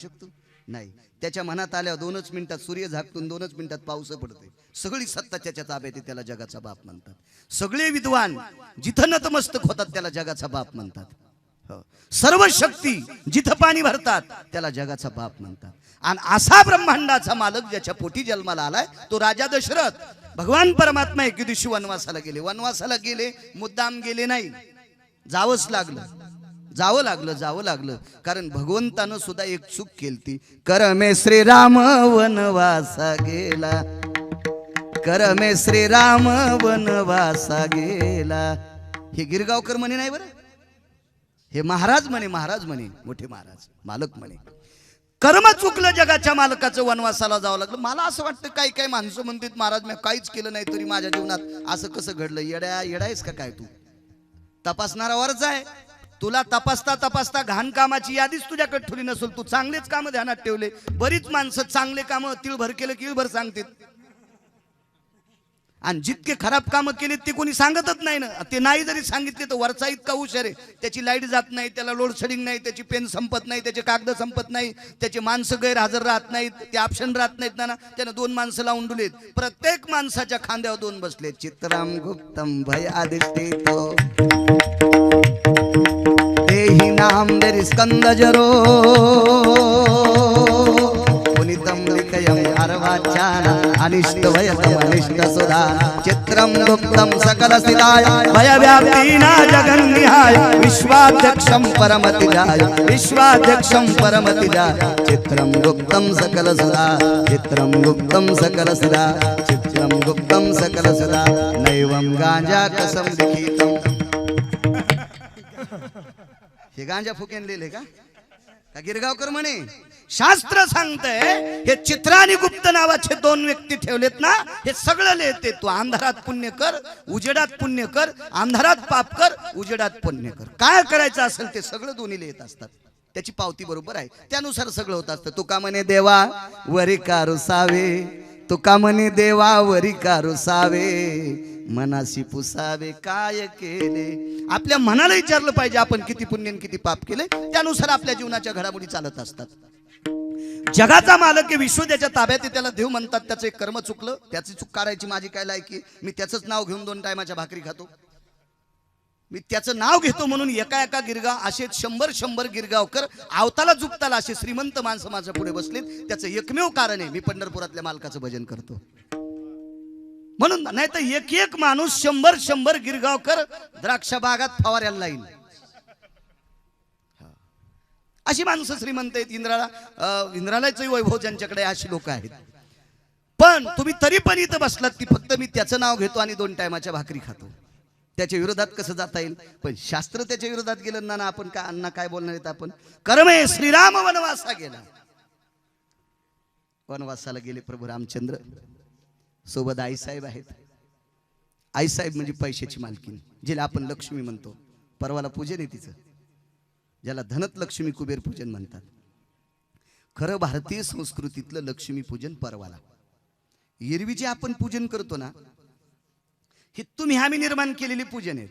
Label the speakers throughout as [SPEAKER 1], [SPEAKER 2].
[SPEAKER 1] शकतो नाही. त्याच्या मनात आल्या 2च मिनिटात सूर्य झाकतून 2च मिनिटात पाऊस पडतोय. सगळी सत्ता त्याच्या ताब्यात आहे, त्याला जगाचा बाप म्हणतात. सगळे विद्वान जिथं नतमस्तक होतात त्याला जगाचा बाप म्हणतात. सर्व शक्ती जिथं पाणी भरतात त्याला जगाचा बाप म्हणतात. आणि असा ब्रह्मांडाचा मालक ज्याच्या पोटी जन्माला आलाय तो राजा दशरथ. भगवान परमात्मा एके दिवशी वनवासाला गेले. वनवासाला गेले मुद्दाम गेले नाही, जावंच लागलं. कारण भगवंतानं सुद्धा एक चूक केलती. करमे श्रीराम वनवासा गेला, करमे श्रीराम वनवासा गेला. हे गिरगावकर म्हणे नाही बरं, हे महाराज म्हणे मोठे महाराज मालक म्हणे. कर्म चुकलं जगाच्या मालकाचं, वनवासाला जावं लागलं. मला असं वाटतं काही माणसं म्हणतात महाराज मी काहीच केलं नाही तरी माझ्या जीवनात असं कसं घडलं. येडायस का काय तू? तपासणारा वरच आहे. तुला तपासता घाण कामाची यादीच तुझ्याकडे ठेवली नसेल. तू चांगलेच काम ध्यानात ठेवले. बरीच माणसं चांगले काम तिळभर केलं की इळभर सांगतात, आणि जितके खराब कामं केले ते कोणी सांगतच नाही ना. ते नाही जरी सांगितले तर वरचा इतका हुशार आहे, त्याची लाईट जात नाही, त्याला लोड शेडिंग नाही, त्याची पेन संपत नाही, त्याचे कागद संपत नाही, त्याचे माणसं गैरहजर राहत नाहीत, ते ऑप्शन राहत नाहीत ना. त्यानं 2 माणसं लावून दिलेत. प्रत्येक माणसाच्या खांद्यावर 2 बसले. चित्राम गुप्तम भयादिष्टितो देहि नाम देरि स्कंदजरो पुनितम लिखयम अर्वाचाना अनिष्ट भयतम अनिष्ट सुधा. चित्रम गुप्तम सकल सिदाय भय व्याप्तीना जगन्निहाय विश्वाध्यक्षम परमतिजाय विश्वाध्यक्षम परमतिजाय. चित्रम गुप्तम सकल सुधा, चित्रम गुप्तम सकल सुधा, चित्रम गुप्तम सकल सुधा. नैवम गांजा कसम लिखितम. हे गांजा फुकेन लिहिले का गिरगावकर म्हणे? शास्त्र सांगतंय हे चित्र आणि गुप्त नावाचे 2 व्यक्ती ठेवलेत ना, हे सगळं लिहिते. तू अंधारात पुण्य कर, उजेडात पुण्य कर, अंधारात पाप कर, उजेडात पुण्य कर. काय करायचं असेल ते सगळं दोन्ही लिहित असतात. त्याची पावती बरोबर आहे, त्यानुसार सगळं होत असतं. तुका म्हणे देवा वरी का रुसावे, तुका म्हणे देवा वरी का रुसावे, मनाशी पुसावे काय केले. आपल्या मनाला विचारलं पाहिजे आपण किती पुण्य किती पाप केले, त्यानुसार आपल्या जीवनाच्या घडामोडी चालत असतात. जगाचा मालक हे विश्व त्याच्या ताब्यात आहे, त्याला देव म्हणतात. त्याचं एक कर्म चुकलं, त्याची चूक करायची माझी काय लायकी? मी त्याचंच नाव घेऊन 2 टायमाच्या भाकरी खातो. मी त्याचं नाव घेतो म्हणून एका गिरगाव असे 100 गिरगावकर आवताला झुकताला असे श्रीमंत माणसं माझ्या पुढे बसलेत. त्याचं एकमेव कारण आहे मी पंढरपुरातल्या मालकाचं भजन करतो म्हणून. नाही तर एक माणूस 100 गिरगावकर द्राक्ष बागात फवाऱ्याला लाईन. अशी माणसं श्रीमंत आहेत. इंद्रालयाचं वैभव ज्यांच्याकडे अशी लोक आहेत. पण तुम्ही तरी पण इथं बसलात की फक्त मी त्याचं नाव घेतो आणि 2 टायमाच्या भाकरी खातो. त्याच्या विरोधात कसं जाता येईल? पण शास्त्र त्याच्या विरोधात गेलं ना. आपण काय अण्णा काय बोलणार आहेत आपण? कर्मे श्रीराम वनवासा गेला. वनवासाला गेले प्रभू रामचंद्र. सोबत आईसाहेब आहेत. आईसाहेब म्हणजे पैशाची मालकीन, जिला आपण लक्ष्मी म्हणतो. परवाला पूजन आहे तिचं, ज्याला धनत लक्ष्मी कुबेर पूजन म्हणतात. खरं भारतीय संस्कृतीतलं लक्ष्मी पूजन परवाला. एरवी जे आपण पूजन करतो ना, ही तुम्ही आम्ही निर्माण केलेली पूजन आहेत.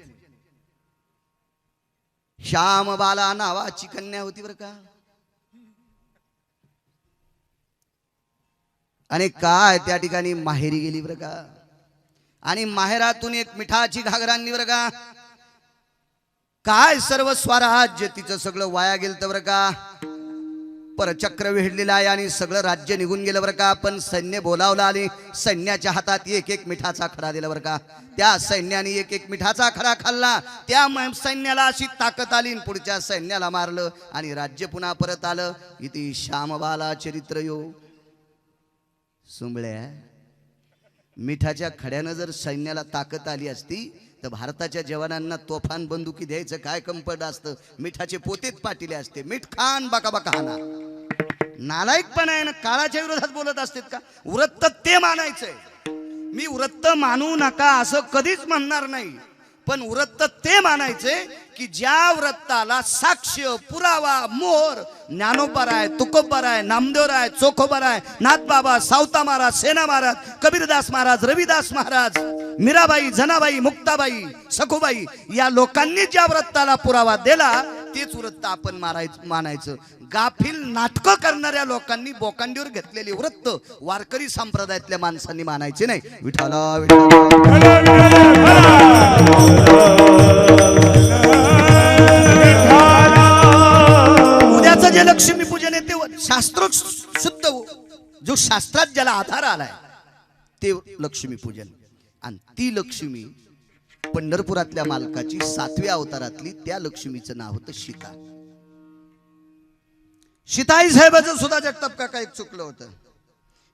[SPEAKER 1] श्यामबाला नावाची कन्या होती बरं का, आणि काय त्या ठिकाणी माहेरी गेली बरं का, आणि माहेरातून एक मिठाची घागर आणली बरं का. काय सर्व स्वराज्य तिचं सगळं वाया गेलं बरं का. परचक्र वेढलेलं आहे आणि सगळं राज्य निघून गेलं बरं का. पण सैन्य बोलावलं आले, सैन्याच्या हातात एक मिठाचा खडा दिला बरं का. त्या सैन्याने एक मिठाचा खडा खाल्ला. त्या सैन्याला अशी ताकद आली, पुढच्या सैन्याला मारलं आणि राज्य पुन्हा परत आलं. इति श्यामबाला चरित्र यो. सुंबळ्या, मिठाच्या खड्यानं जर सैन्याला ताकद आली असती तर भारताच्या जवानांना तोफान बंदुकी द्यायचं काय कंपड असतं? मिठाचे पोतेच पाटिले असते. मीठ खान बाका बाका हाना. नालायकपणा आहे ना. काळाच्या विरोधात बोलत असतात का? वृत्त ते मानायचंय. मी वृत्त मानू नका असं कधीच म्हणणार नाही, पण वृत्त ते मानायचे की ज्या वृत्ताला साक्ष पुरावा मोहर ज्ञानोबराय, तुकोबराय, नामदेवराय, चोखोबराय, नाथबाबा, सावता महाराज, सेना महाराज, कबीरदास महाराज, रविदास महाराज, मीराबाई, जनाबाई, मुक्ताबाई, सखुबाई या लोकांनी ज्या व्रताला पुरावा दिला तेच वृत्त आपण मानायचं. गाफील नाटकं करणाऱ्या लोकांनी बोकांडीवर घेतलेले वृत्त वारकरी संप्रदायातल्या माणसांनी मानायचे नाही. विठाला उद्याचं जे लक्ष्मीपूजन आहे ते शास्त्र शुद्ध, जो शास्त्रात ज्याला आधार आलाय ते लक्ष्मीपूजन. आणि ती लक्ष्मी पंढरपुरातल्या मालकाची 7व्या अवतारातली त्या लक्ष्मीचं नाव होतं सीता. सीताई साहेबाचं सुद्धा जगताप काका एक चुकलं होतं.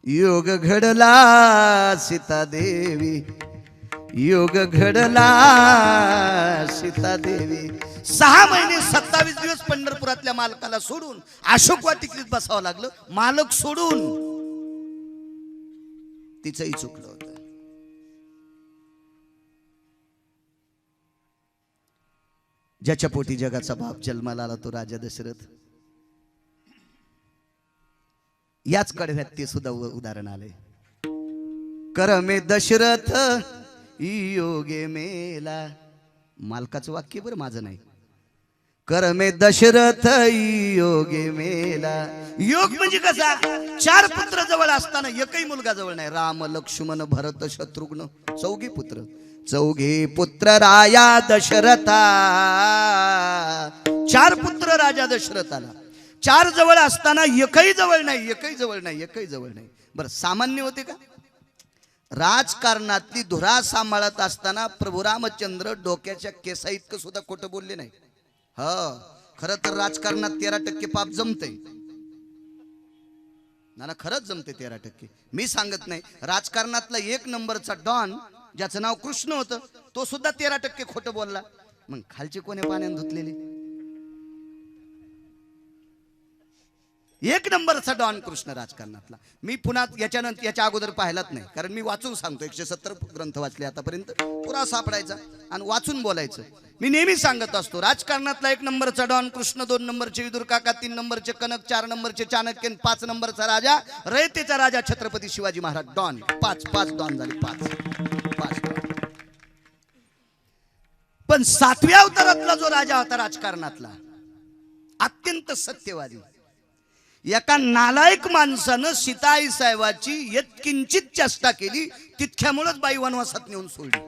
[SPEAKER 1] योग घडला सीता देवी, योग घडला सीता देवी. 6 महिने 27 दिवस पंढरपुरातल्या मालकाला सोडून अशोक वाटिकेत बसावं लागलं, मालक सोडून. तिचंही चुकलं होतं. ज्याच्या पोटी जगाचा बाप जन्माला आला तो राजा दशरथ. याच कडव्यात ते सुद्धा उदाहरण आले. करमे दशरथ योगे मेला. मालकाचं वाक्य बरं, माझं नाही. करमे दशरथ योगे मेला. योग म्हणजे कसा? 4 पुत्र जवळ असताना एकही मुलगा जवळ नाही. राम लक्ष्मण भरत शत्रुघ्न 4 पुत्र. 4 पुत्र राया दशरथा. 4 पुत्र राजा दशरथाला. 4 जवळ असताना एकही जवळ नाही, एकही जवळ नाही, एकही जवळ नाही. बरं, सामान्य होते का? राजकारणातली धुरा सांभाळत असताना प्रभू रामचंद्र डोक्याच्या केसा इतकं सुद्धा खोटं बोलले नाही. खरं तर राजकारणात 13% पाप जमते ना, खरंच जमते 13%. मी सांगत नाही. राजकारणातला 1 नंबरचा डॉन ज्याचं नाव कृष्ण होतं तो सुद्धा 13% खोटं बोलला. मग खालचे कोणी पाण्यात धुतलेले? 1 नंबरचा डॉन कृष्ण राजकारणातला. मी पुन्हा याच्या अगोदर पाहिलाच नाही, कारण मी वाचून सांगतो. 170 ग्रंथ वाचले आतापर्यंत. पुरा सापडायचा आणि वाचून बोलायचं. मी नेहमी सांगत असतो, राजकारणातला 1 नंबरचा डॉन कृष्ण, 2 नंबरचे विदुर काका, 3 नंबरचे कनक, 4 नंबरचे चाणक्य, 5 नंबरचा राजा रयतेचा राजा छत्रपती शिवाजी महाराज. डॉन 5 डॉन झाले. 5 पण 7व्या अवतारातला जो राजा होता राजकारणातला, अत्यंत सत्यवादी, एका नालायक माणसानं सीताई साहेबाची यत्किंचित चेष्टा केली, तितक्यामुळेच बाई वनवासात नेऊन सोडली.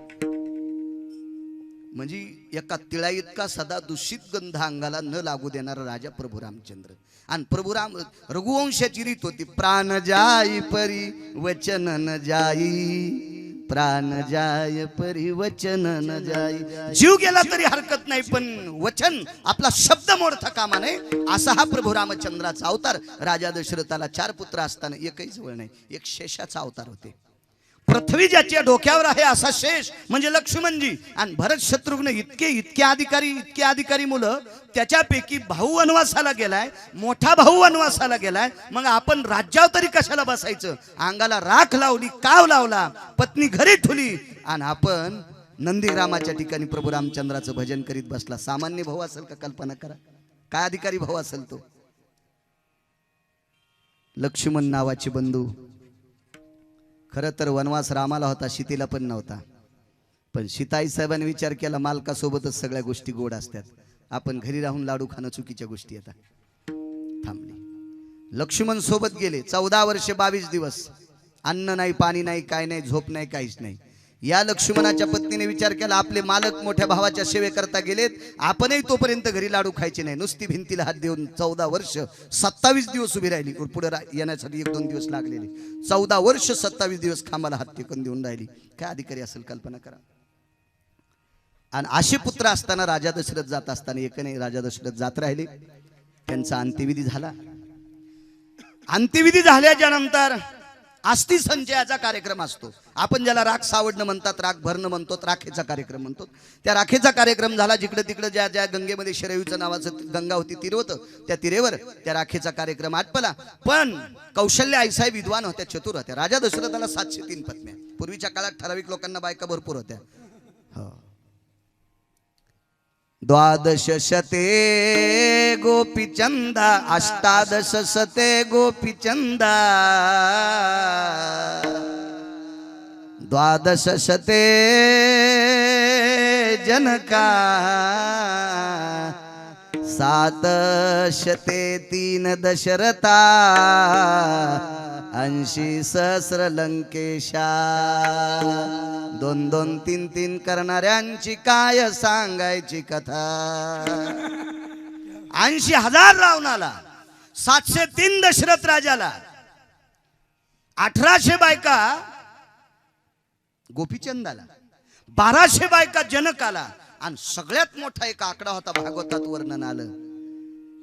[SPEAKER 1] म्हणजे एका तिळा इतका सदा दूषित गंध अंगाला न लागू देणारा राजा प्रभू रामचंद्र. आणि प्रभू राम रघुवंशाची रीत होती, प्राण जाई परी वचन न जाई, प्राण जाय परी वचन न जाई. जीव गेला तरी हरकत नाही, पण वचन आपला शब्द मोडता कामा नये. असा हा प्रभू रामचंद्राचा अवतार. राजा दशरथाला 4 पुत्र असताना एकही जवळ नाही. एक शेषाचा अवतार होते. पृथ्वी ज्याच्या डोक्यावर आहे असा शेष म्हणजे लक्ष्मणजी. आणि भरत शत्रुघ्न इतके अधिकारी मुलं. त्याच्यापैकी भाऊ वनवासाला गेलाय, मोठा भाऊ वनवासाला गेलाय. मग आपण राज्यावर तरी कशाला बसायचं? अंगाला राख लावली, काव लावला, पत्नी घरी ठुली, आणि आपण नंदीग्रामाच्या ठिकाणी प्रभू रामचंद्राचं भजन करीत बसला. सामान्य भाऊ असेल का? कल्पना करा. काय अधिकारी भाऊ असेल तो. लक्ष्मण नावाचे बंधू. खरं तर वनवास रामाला होता, सीतेला पण नव्हता. पण सीताई साहेबांनी विचार केला, मालकासोबतच सगळ्या गोष्टी गोड असतात, आपण घरी राहून लाडू खाणं चुकीच्या गोष्टी येतात. थांबली. लक्ष्मण सोबत गेले. 14 वर्षे 22 दिवस. अन्न नाही, पाणी नाही, काय नाही, झोप नाही, काहीच नाही. या लक्ष्मणाच्या पत्नीने विचार केला, आपले मालक मोठ्या भावाच्या सेवेकरता गेलेत, आपणही तोपर्यंत घरी लाडू खायचे नाही. नुसती भिंतीला हात देऊन 14 वर्ष 27 दिवस उभी राहिली. पुढे येण्यासाठी 1-2 दिवस लागलेले. 14 वर्ष 27 दिवस खांबाला हात टेकून देऊन राहिली. काय अधिकारी असेल कल्पना करा. आणि असे पुत्र असताना राजा दशरथ जात असताना एकने राजा दशरथ जात राहिले. त्यांचा अंत्यविधी झाला. अंत्यविधी झाल्याच्या नंतर अस्थि संचयाचा कार्यक्रम असतो. आपण ज्याला राख सावडणं म्हणतात, राख भरणं म्हणतो, राखेचा कार्यक्रम म्हणतो. त्या राखेचा कार्यक्रम झाला. जिकडे तिकडे ज्या गंगेमध्ये शरयूचं नावाचं गंगा होती, तीर होतं, त्या तिरेवर त्या राखेचा कार्यक्रम आटपला. पण कौशल्य आईसाहेब विद्वान होत्या, चतुर होत्या. राजा दशरथाला 703 पत्न्या. पूर्वीच्या काळात ठराविक लोकांना बायका भरपूर होत्या. हो. 12 शते गोपीचंदा, 18 शते गोपीचंदा, 12 शते जनका, 703 दशरथा 80 सहस्र लंकेशा. 2-2 3-3 करणाऱ्यांची काय सांगायची कथा. 80,000 रावणाला, 703 दशरथ राजाला, 1800 बायका गोपीचंदाला, 1200 बायका जनकाला, आणि सगळ्यात मोठा एक आकडा होता भागवतात वर्णन आलं,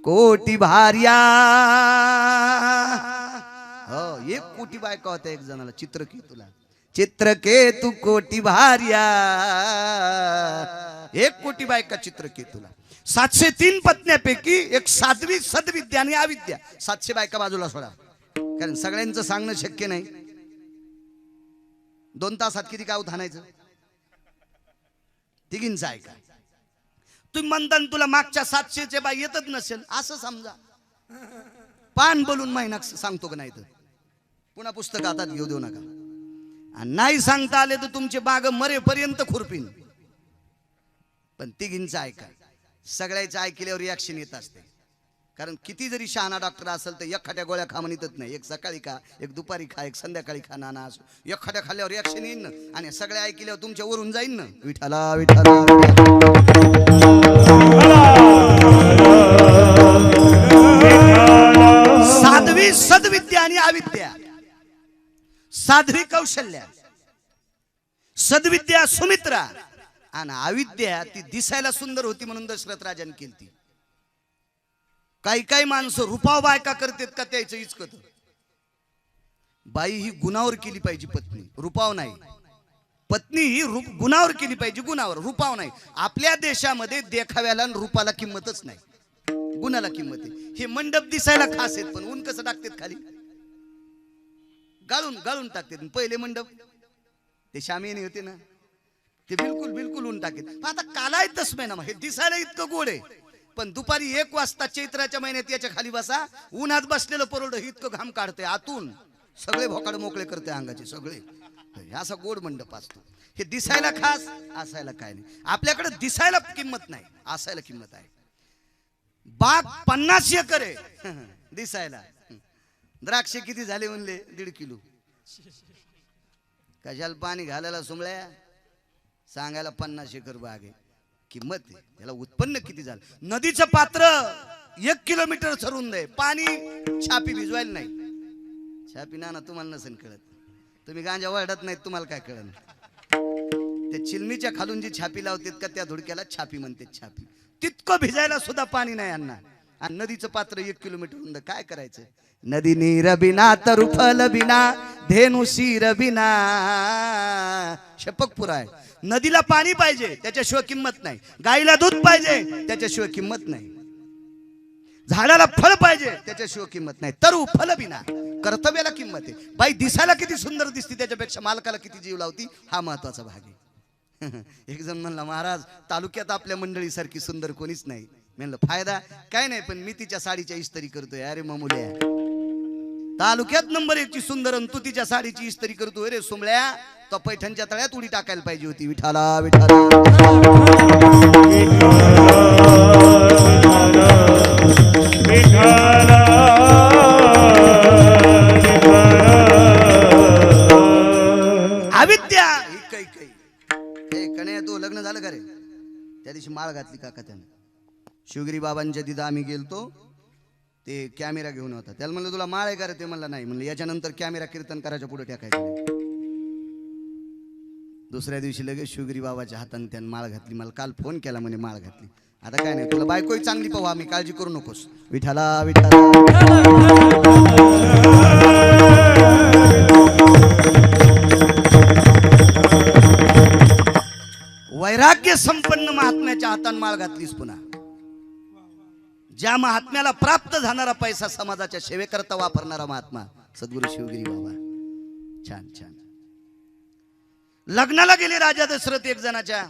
[SPEAKER 1] कोटी भार्या. हो, 1 कोटी बायका होत्या एक जणाला, चित्रकेतूला. चित्रकेतू कोटी भार्या, 1 कोटी बायका चित्रकेतूला. 703 पत्न्यापैकी एक 7वी सद्विद्या आणि अविद्या. 700 बायका बाजूला सोडा, कारण सगळ्यांचं सांगणं शक्य नाही. 2 तासात किती गाव थानायचं? तिघींचं ऐका. तुम्ही म्हणता तुला मागच्या 700चे बाई येतच नसेल असं समजा. पान बोलून महिना सांगतो का नाही तर पुन्हा पुस्तक हातात घेऊ देऊ नका. आणि नाही सांगता आले तर तुमचे बाग मरेपर्यंत खुरपीन. पण तिघींचं ऐका. सगळ्याचं ऐकल्यावर रिॲक्शन येत असते. कारण किती जरी शहाणा डॉक्टर असेल तर एखाद्या गोळ्या खा म्हणतच नाही. एक सकाळी खा, एक दुपारी खा, एक संध्याकाळी खा. नाना असो, एखाद्या खाल्ल्यावर रिॲक्शन येईन ना, आणि सगळ्या ऐकल्यावर तुमच्या वरून जाईन ना. विठाला विठाला. साध्वी सद्विद्या आणि अविद्या. साध्वी कौशल्या, सद्विद्या सुमित्रा, आणि अविद्या ती दिसायला सुंदर होती म्हणून दशरथ राजाने केली. काही काही माणसं रुपाव बायका करतात का त्याचं इचकत. बाई ही गुणावर केली पाहिजे पत्नी, रुपाव नाही. पत्नी ही गुणावर केली पाहिजे, गुणावर, रुपाव नाही. आपल्या देशामध्ये देखाव्याला आणि रूपाला किंमतच नाही, गुणाला किंमत आहे. हे मंडप दिसायला खास आहेत, पण ऊन कसं टाकतात खाली, गाळून गाळून टाकतात. पहिले मंडप ते शामियानी होते ना, ते बिलकुल बिलकुल ऊन टाकतात. आता कालाय तसमे ना, हे दिसायला इतकं गोड आहे, पण दुपारी 1 वाजता चैत्राच्या महिन्यात याच्या खाली बसा, उन्हात बसलेलं परवड इतकं घाम काढते आतून, सगळे भोकाड मोकळे करते अंगाचे सगळे. असा गोड मंडप असतो. हे दिसायला खास, असायला काय नाही. आपल्याकडे दिसायला किंमत नाही, असायला किंमत आहे. बाग 50 एकर आहे दिसायला. द्राक्षे किती झाले म्हणले? 1.5 किलो. कशाला पाणी घालायला सुमळ्या, सांगायला 50 एकर बाग आहे. किंमत आहे त्याला. उत्पन्न किती झालं? नदीचं पात्र 1 किलोमीटर सरून दे, पाणी छापी भिजवायला नाही. छापी ना तुम्हाला नसेल कळत, तुम्ही गांजा वळडत नाहीत, तुम्हाला काय कळलं? त्या चिलमीच्या खालून जी छापी लावतात का त्या धुडक्याला छापी म्हणतात. छापी तितकं भिजायला सुद्धा पाणी नाही यांना. आणि नदीचं पात्र 1 किलोमीटर रुंद. काय करायचं? नदी नीर बिना तरु फल बिना धेनु शीर बिना. शपक पुरा आहे. नदीला पाणी पाहिजे, त्याच्याशिवाय किंमत नाही. गाईला दूध पाहिजे, त्याच्याशिवाय किंमत नाही. झाडाला फळ पाहिजे, त्याच्याशिवाय किंमत नाही. तरु फल बिना. कर्तव्याला किंमत आहे. बाई दिसायला किती सुंदर दिसते त्याच्यापेक्षा मालकाला किती जीव लावती, हा महत्वाचा भाग आहे. एक जण म्हणला, महाराज तालुक्यात आपल्या मंडळीसारखी सुंदर कोणीच नाही. म्हणलं फायदा काय नाही, पण मी तिच्या साडीच्या इस्त्री करतोय. अरे मामुल्या, तालुक्यात नंबर 1 ची सुंदर, तू तिच्या साडीची इस्त्री करतोय. रे सुमळ्या, तो पैठणच्या तळ्यात उडी टाकायला पाहिजे होती. विठाला विठाला. अविद्या ही काही काही. हे कन्या, तू लग्न झालं का रे? त्या दिवशी माळ घातली काका त्यानं. शिवगिरी बाबांच्या तिथं आम्ही गेलतो, ते कॅमेरा घेऊन होता. त्याला म्हणलं तुला माळ आहे का रे? ते म्हणलं नाही. म्हणलं याच्यानंतर कॅमेरा कीर्तन करायच्या पुढे टाकायचं नाही. दुसऱ्या दिवशी लगेच शिवगिरी बाबाच्या हाताने त्यानं माळ घातली. मला काल फोन केला, म्हणे माळ घातली. आता काय नाही, तुला बायकोही चांगली पाहू आम्ही, काळजी करू नकोस. विठाला विठाला. वैराग्य संपन्न महात्म्याच्या हातान माळ घातलीस पुन्हा. ज्या महात्म्याला प्राप्त झाणारा पैसा समाजाच्या सेवेकरता वापरणारा महात्मा सद्गुरू शिवगिरी बाबा. छान छान. लग्नाला गेले राजा दशरथ एक जणाच्या,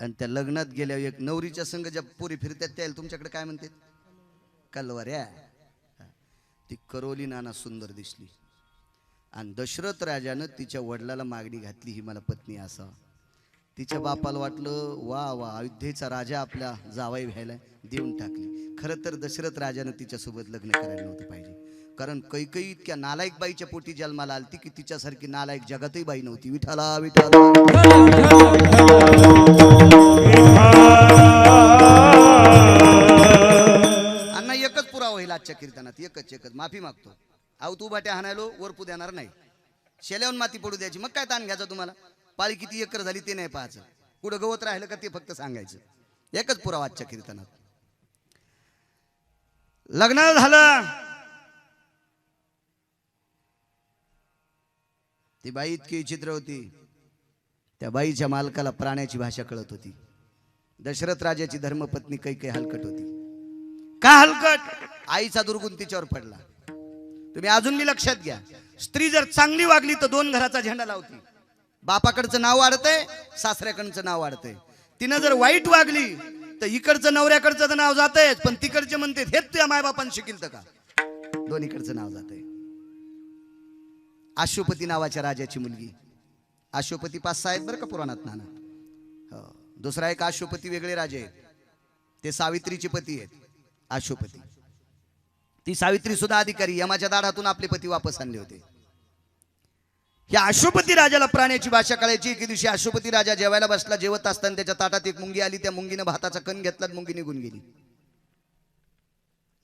[SPEAKER 1] आणि त्या लग्नात गेल्यावर एक नवरीच्या संग ज्या पोरी फिरतात त्याला तुमच्याकडे काय म्हणतात? कलवऱ्या. ती करोली नाना सुंदर दिसली, आणि दशरथ राजानं तिच्या वडिलाला मागणी घातली, ही मला पत्नी असा. तिच्या बापाला वाटलं वा वा अयोध्येचा राजा आपल्या जावाई व्हायला देऊन टाकली. खरं तर दशरथ राजानं तिच्यासोबत लग्न करायला नव्हतं पाहिजे, कारण कैकई इतक्या नालायक बाईच्या पोटी जन्माला आलती की तिच्यासारखी नालायक जगातही बाई नव्हती. विठाला विठाला अण्णा एकच पुरावा होईल आजच्या कीर्तनात, एकच माफी मागतो. अहो तू बाट्या हाणायलो वरपू देणार नाही, शेल्याहून माती पडू द्यायची, मग काय ताण घ्यायचा तुम्हाला. पाळी किती एकर झाली ते नाही पाहायचं, कुठं गवत राहिलं का ते फक्त सांगायचं. एकच पुरावा आजच्या कीर्तनात. लग्न झालं, ती बाई इतकी विचित्र होती, त्या बाईच्या मालकाला प्राण्याची भाषा कळत होती. दशरथ राजाची धर्मपत्नी कैकेयी हलकट होती. का हलकट? आईचा दुर्गुण तिच्यावर पडला. तुम्ही अजून मी लक्षात घ्या, स्त्री जर चांगली वागली तर दोन घराचा झेंडा लावती. बापाकडचं नाव वाढतंय, सासऱ्याकडचं नाव वाढतंय. तिनं जर वाईट वागली तर इकडचं नवऱ्याकडचं तर नाव जातंय, पण तिकडचे म्हणते हेच तुझ्या मायबापान शिकिल तर का, दोन्हीकडचं नाव जातंय. अश्वपती नावाच्या राजाची मुलगी, अश्वपती 5-6 आहेत बरं का पुराणात नाना. हो, दुसरा एक अश्वपती वेगळे राजे आहेत, ते सावित्रीचे पती आहेत अश्वपती. ती सावित्री सुद्धा अधिकारी, यमाच्या दाढातून आपले पती वापस आणले होते. या अश्वपती राजाला प्राण्याची भाषा कळायची. एके दिवशी अश्वपती राजा जेवायला बसला, जेवत असताना त्याच्या ताटात एक मुंगी आली. त्या मुंगीने भाताचा कण घेतला, मुंगी निघून गेली.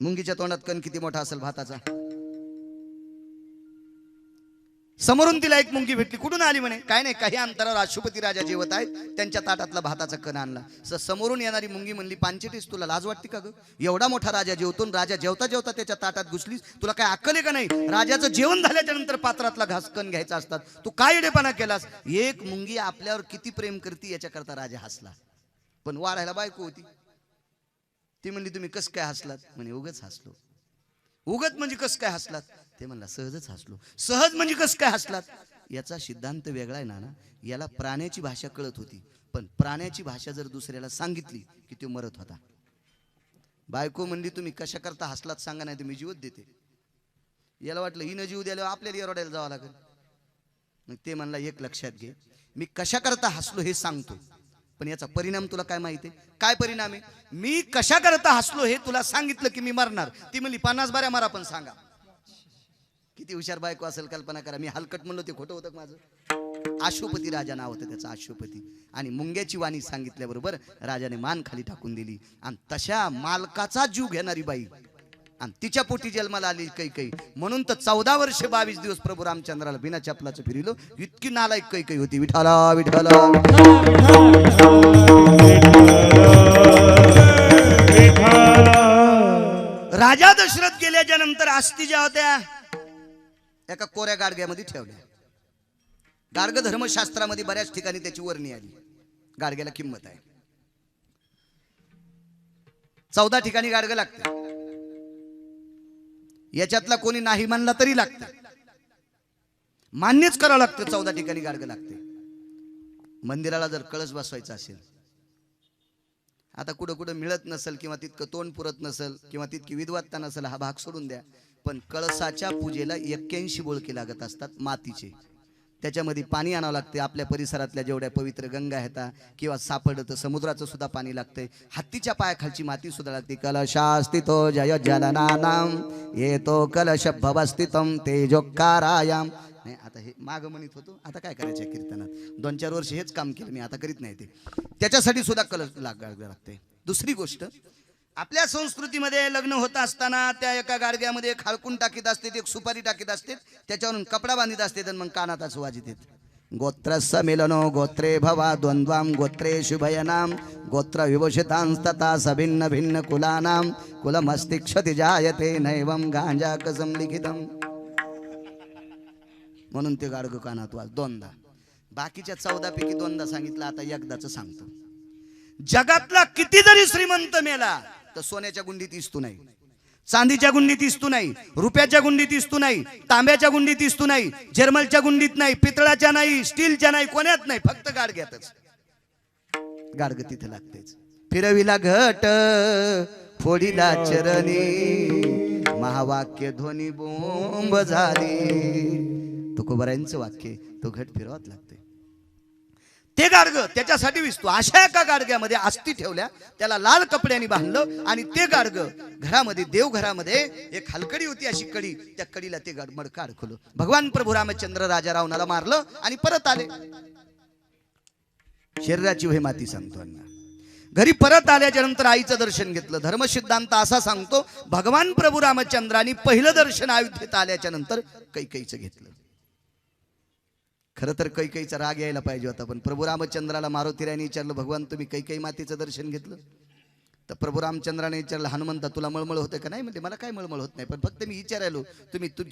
[SPEAKER 1] मुंगीच्या तोंडात कण किती मोठा असेल भाताचा. समोरून तिला एक मुंगी भेटली. कुठून आली म्हणे? काय नाही, काही अंतरावर अश्वपती राजा जेवत आहेत, त्यांच्या ताटातला भाताचा कण आणला. समोरून येणारी मुंगी म्हणली, पांचेटीस तुला लाज वाटते का ग? एवढा मोठा राजा जेवतो, राजा जेवता जेवता त्याच्या ताटात घुसलीस, तुला काय अक्कल आहे का नाही? राजाचं जेवण झाल्याच्या नंतर पात्रातला घास कण घ्यायचा असतात, तू काय येडेपणा केलास? एक मुंगी आपल्यावर किती प्रेम करते याच्याकरता राजा हसला. पण वाढायला बायको होती. ती म्हणली तुम्ही कस काय हसलात? म्हणे उगच हसलो. उगत म्हणजे कस काय हसलात? ते म्हणला सहजच हसलो. सहज म्हणजे कस काय हसलात? याचा सिद्धांत वेगळा आहे ना. याला प्राण्याची भाषा कळत होती, पण प्राण्याची भाषा जर दुसऱ्याला सांगितली की तो मरत होता. बायको म्हणली तुम्ही कशा करता हसलात सांगा, नाही तुम्ही जीवत देते. याला वाटलं हिनं जीव द्यायला आपल्याला एरोड्याला जावं लागेल. मग ते म्हणला एक लक्षात घे, मी कशा करता हसलो हे सांगतो, पण याचा परिणाम तुला काय माहिती आहे? काय परिणाम आहे? मी कशा करता हसलो हे तुला सांगितलं की मी मरणार. ती म्हणली 50 बाऱ्या मारा पण सांगा. किती हुशार बायको असेल कल्पना करा. मी हलकट म्हणलो ते खोटं होतं माझं? अश्वपती राजा नाव होतं त्याचं, अश्वपती. आणि मुंग्याची वाणी सांगितल्याबरोबर राजाने मान खाली टाकून दिली. आणि तशा मालकाचा जीव घेणारी बाई आणि तिच्या पोटी जन्माला आली कैकेयी. म्हणून तर 14 वर्ष 22 दिवस प्रभू रामचंद्राला बिना चपलाचं फिरिलो. इतकी नालायक कैकेयी होती. विठाला विठाला राजा दशरथ गेल्याच्या नंतर अस्थी ज्या होत्या एका कोऱ्या गाडग्यामध्ये ठेवल्या. गाडग धर्मशास्त्रामध्ये बऱ्याच ठिकाणी त्याची वर्णी आली. गाडग्याला किंमत आहे. 14 ठिकाणी गाडग लागते. याच्यातला कोणी नाही म्हणला तरी लागतं, मान्यच करावं लागतं. 14 ठिकाणी गाडग लागते. मंदिराला जर कळस बसवायचा असेल, आता कुठं कुठं मिळत नसेल किंवा तितकं तोंड पुरत नसेल किंवा तितकी विद्वत्ता नसेल, हा भाग सोडून द्या. पण कळसाच्या पूजेला 81 बोळके लागत असतात मातीचे. त्याच्यामध्ये पाणी आणावं लागते. आपल्या परिसरातल्या जेवढ्या पवित्र गंगा आहेत किंवा सापडतं समुद्राचं सुद्धा पाणी लागतंय. हत्तीच्या पायाखालची माती सुद्धा लागते. कलशास्तितो जय जलनानाम येतो कलश भवस्थितम तेजोकारायाम. नाही आता हे माग म्हणत होतो, आता काय करायचं कीर्तनात? 2-4 वर्ष हेच काम केलं मी, आता करीत नाही ते. त्याच्यासाठी सुद्धा कलश लागते. दुसरी गोष्ट, आपल्या संस्कृतीमध्ये लग्न होत असताना त्या एका गाडग्यामध्ये एक हळकून टाकीत असते, एक सुपारी टाकीत असते, त्याच्यावरून कपडा बांधित असते आणि मग कानात असं वाजित येत. गोत्रस्य मिलनो गोत्रे भवा द्वंद्वाम गोत्रे शुभयनाम गोत्र विभूषितांस्तता सभिन्न भिन्न कुलानाम कुलमस्तिक्षति जायते नैवम गांजा कसम लिखितम. म्हणून ते गाडग कानात वाज 2दा. बाकीच्या 14 पैकी 2दा सांगितलं. आता एकदाच सांगतो. जगातला किती जरी श्रीमंत मेला तर सोन्याच्या गुंडीत इस्तू नाही, चांदीच्या गुंडीत इस्तू नाही, रुपयाच्या गुंडीत इस्तू नाही, तांब्याच्या गुंडीत इस्तू नाही, जर्मलच्या गुंडीत नाही, पितळाच्या नाही, स्टीलच्या नाही, कोण्यात नाही, फक्त गाडग्यातच. गाडग तिथे लागतेच. फिरविला घट फोडीला चरणी महावाक्य ध्वनी बोंब झाली. तुकोबारायांचं वाक्य, तो घट फिरवत लागते. ते गाडगं त्याच्यासाठी विसतो. अशा एका गाडग्यामध्ये अस्थी ठेवल्या, त्याला लाल कपड्याने बांधलं आणि ते गाडगं घरामध्ये, देवघरामध्ये एक हलकडी होती अशी कडी, त्या कडीला ते मडकं अडकवलं. भगवान प्रभू रामचंद्र राजा रावणाला मारलं आणि परत आले. शरीराची वय माती सांगतो अण्णा. घरी परत आल्याच्या नंतर आईचं दर्शन घेतलं. धर्मसिद्धांत असा सांगतो, भगवान प्रभू रामचंद्रांनी पहिलं दर्शन अयोध्येत आल्याच्या नंतर कैकेयीचं घेतलं. खरं तर कैकेयीचा राग यायला पाहिजे होता, पण प्रभू रामचंद्राला मारुतीरायाने विचारलं, भगवान तुम्ही कैकेयी मातेचं दर्शन घेतलं? तर प्रभू रामचंद्राने विचारलं, हनुमंता तुला मळमळ होते का? नाही म्हणजे मला काय मळमळ होत नाही, पण फक्त मी विचारायलो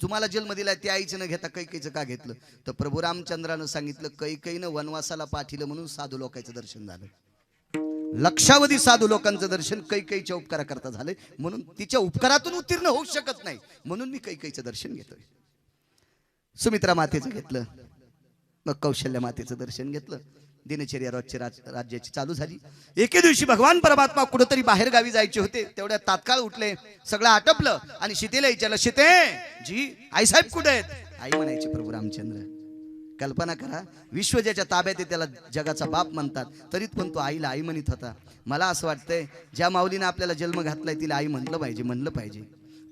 [SPEAKER 1] तुम्हाला जन्म दिला त्या आईचं न घेता कैकेयीचं का घेतलं? तर प्रभू रामचंद्रानं सांगितलं, कैकेयीनं वनवासाला पाठिलं म्हणून साधू लोकांचं दर्शन झालं. लक्षावधी साधू लोकांचं दर्शन कैकेयीच्या उपकाराकरता झालंय, म्हणून तिच्या उपकारातून उत्तीर्ण होऊ शकत नाही, म्हणून मी कैकेयीचं दर्शन घेतोय. सुमित्रा मातेचं घेतलं, मग कौशल्य मातेचं दर्शन घेतलं. दिनचर्या रोजची राज्याची चालू झाली. एके दिवशी भगवान परमात्मा कुठेतरी बाहेर गावी जायचे होते. तेवढ्या तात्काळ उठले, सगळं आटपलं आणि सीतेला विचारलं, सीते जी आईसाहेब कुठे आहेत? आई म्हणायची प्रभू रामचंद्र. कल्पना करा, विश्व ज्याच्या ताब्यात आहे त्याला जगाचा बाप म्हणतात, तरीच पण तो आईला आई म्हणत होता. मला असं वाटतंय, ज्या माऊलीने आपल्याला जन्म घातलाय तिला आई म्हणलं पाहिजे.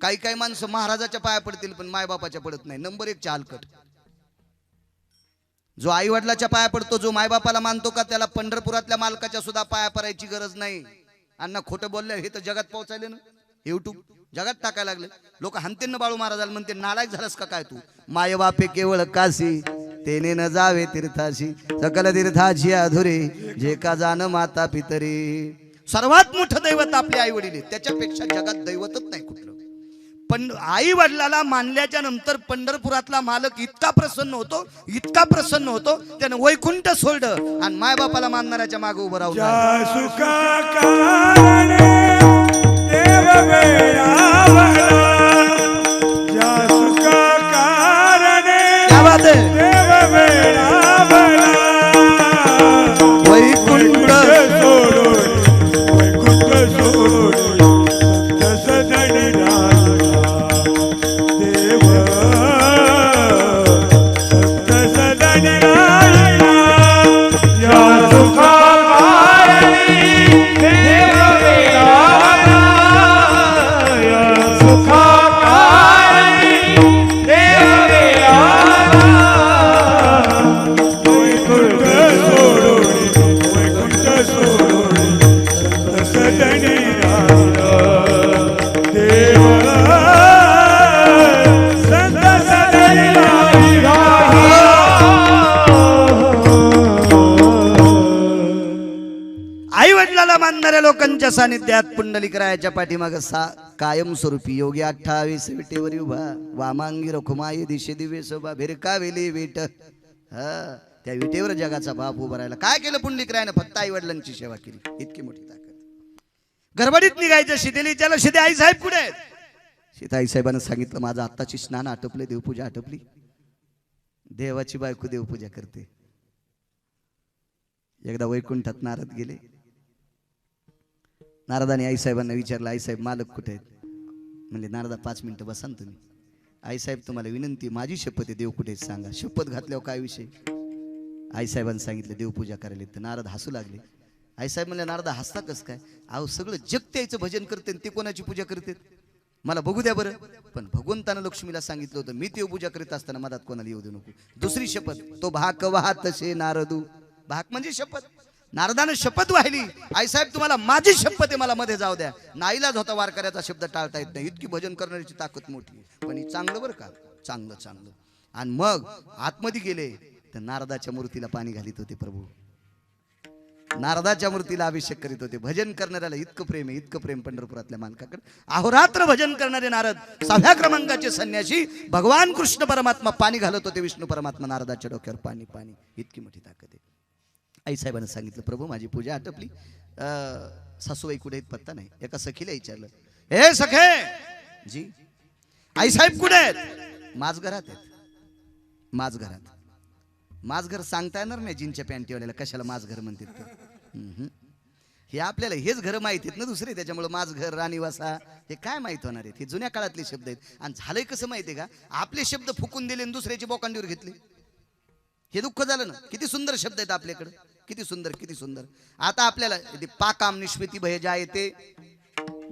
[SPEAKER 1] काही काही माणसं महाराजाच्या पाया पडतील पण मायबापाच्या पडत नाही. नंबर 1 चालकट. जो आई वडिलाच्या पाया पडतो, जो मायबापाला मानतो का, त्याला पंढरपुरातल्या मालकाच्या सुद्धा पाया पडायची गरज नाही. अण्णा खोटं बोलले हे तर जगात पोहोचायले ना, युट्यूब जगात टाकायला लागले. लोक हनतेन बाळू महाराजाला म्हणते, नालायक झालास का काय तू? माय बापे केवळ काशी, तेने न जावे तीर्थाशी, सकल तीर्थाची अधुरे, जे का जाण माता पितरी. सर्वात मोठं दैवत आपले आई वडील, त्याच्यापेक्षा जगात दैवतच नाही कुठलं. पण आई वडिलाला मानल्याच्या नंतर पंढरपुरातला मालक इतका प्रसन्न होतो, त्यानं वैकुंठ सोडलं आणि मायबापाला मानणाऱ्याच्या मागे उभं राहून लोकांच्या सानिध्यात पुंडलिकरायाच्या पाठीमाग कायमस्वरूपी योगी 28 विटेवर उभा, वामांगी रखुमाई दिशे दिवे शोभा, भिरकावेली विट. त्या विटेवर जगाचा बाप उभा राहिला. काय केलं पुंडलिकरायानं? फक्त आई वडिलांची सेवा केली. इतकी मोठी ताकद. गडबडीत निघायचं, सीतेला विचारलं, सीते आई साहेब कुठे आहेत? सीता आई साहेबांना सांगितलं, माझं आत्ताची स्नान आटपले, देवपूजा आटपली. देवाची बायको देवपूजा करते. एकदा वैकुंठात नारद गेले. नारदाने आईसाहेबांना विचारलं, आईसाहेब मालक कुठे आहेत? म्हणजे नारदा 5 मिनिटं बसा ना तुम्ही. आईसाहेब तुम्हाला विनंती, माझी शपथ आहे, देव कुठे सांगा. शपथ घातल्यावर काय विषय? आईसाहेबांनी सांगितलं देवपूजा करायला. तर नारद हसू लागले. आईसाहेब म्हणले, नारदा हसता कस काय? अहो सगळं जग त्याचं भजन करते, ते कोणाची पूजा करते? मला बघू द्या बरं. पण भगवंतानं लक्ष्मीला सांगितलं होतं, मी देवपूजा करीत असताना मधात कोणाला येऊ देऊ नको. दुसरी शपथ, तो भाक वाहत तसे नारदू. भाक म्हणजे शपथ. नारदानं शपथ वाहिली, आईसाहेब तुम्हाला माझी शपथ आहे, मला मध्ये जाऊ द्या. नाईलाज होता, वारकऱ्याचा शब्द टाळता येत नाही. इतकी भजन करण्याची ताकद मोठी आहे. पण चांगलं बरं का, चांगलं. आणि मग आतमध्ये गेले तर नारदाच्या मूर्तीला पाणी घालीत होते प्रभू. नारदाच्या मूर्तीला अभिषेक करीत होते. भजन करणाऱ्याला इतकं प्रेम आहे, इतकं प्रेम पंढरपुरातल्या मालकाकडे. अहोरात्र भजन करणारे नारद, 6व्या क्रमांकाचे संन्यासी भगवान कृष्ण परमात्मा पाणी घालत होते. विष्णू परमात्मा नारदाच्या डोक्यावर पाणी. इतकी मोठी ताकद आहे. आईसाहेबांना सांगितलं, प्रभू माझी पूजा आटपली. सासूबाई कुठे आहेत पत्ता नाही. एका सखीला विचारलं, हे सखे जी आईसाहेब कुठे आहेत? माझघरात आहेत. माझघर सांगता येणार नाही जिनच्या पॅन्टीवाल्याला कशाला माझघर म्हणतात. हे आपल्याला हेच घर माहिती आहेत ना दुसरे, त्याच्यामुळे माझघर, राणीवासा हे काय माहित होणार आहेत? हे जुन्या काळातले शब्द आहेत. आणि झालंय कसं माहितीये का, आपले शब्द फुकून दिले आणि दुसऱ्याची बोकांडीवर घेतले. हे दुःख झालं ना. किती सुंदर शब्द आहेत आपल्याकडे. किती सुंदर किती सुंदर. आता आपल्याला पाकाम निष्पत्ती भयजा येते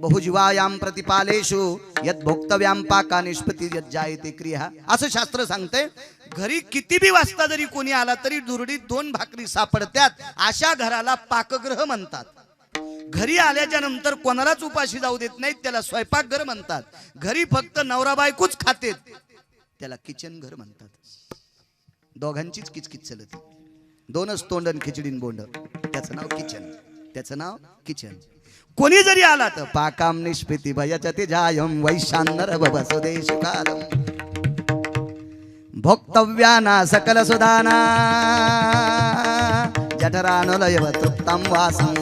[SPEAKER 1] बहुजीवायाम प्रतिपालेषु यद भोक्तव्याम पाका निष्पत्ती यद जायते क्रिया असं शास्त्र सांगते. घरी किती बी वाजता जरी कोणी आला तरी दुरडीत 2 भाकरी सापडत्यात अशा घराला पाकगृह म्हणतात. घरी आल्याच्या नंतर कोणालाच उपाशी जाऊ देत नाहीत त्याला स्वयंपाकघर म्हणतात. घरी फक्त नवरा बायकोच खातेत त्याला किचन घर म्हणतात. दोघांचीच किचकिच चलते. 2च तोंडन खिचडीन बोंड त्याचं नाव किचन. त्याचं नाव किचन. कोणी जरी आला तर पाकाम निष्पत्ती भयच ते जायम वैशानर वसुदेश कालम भोक्तव्याना सकल सुदाना जठरानुलयव तृप्तम वासम.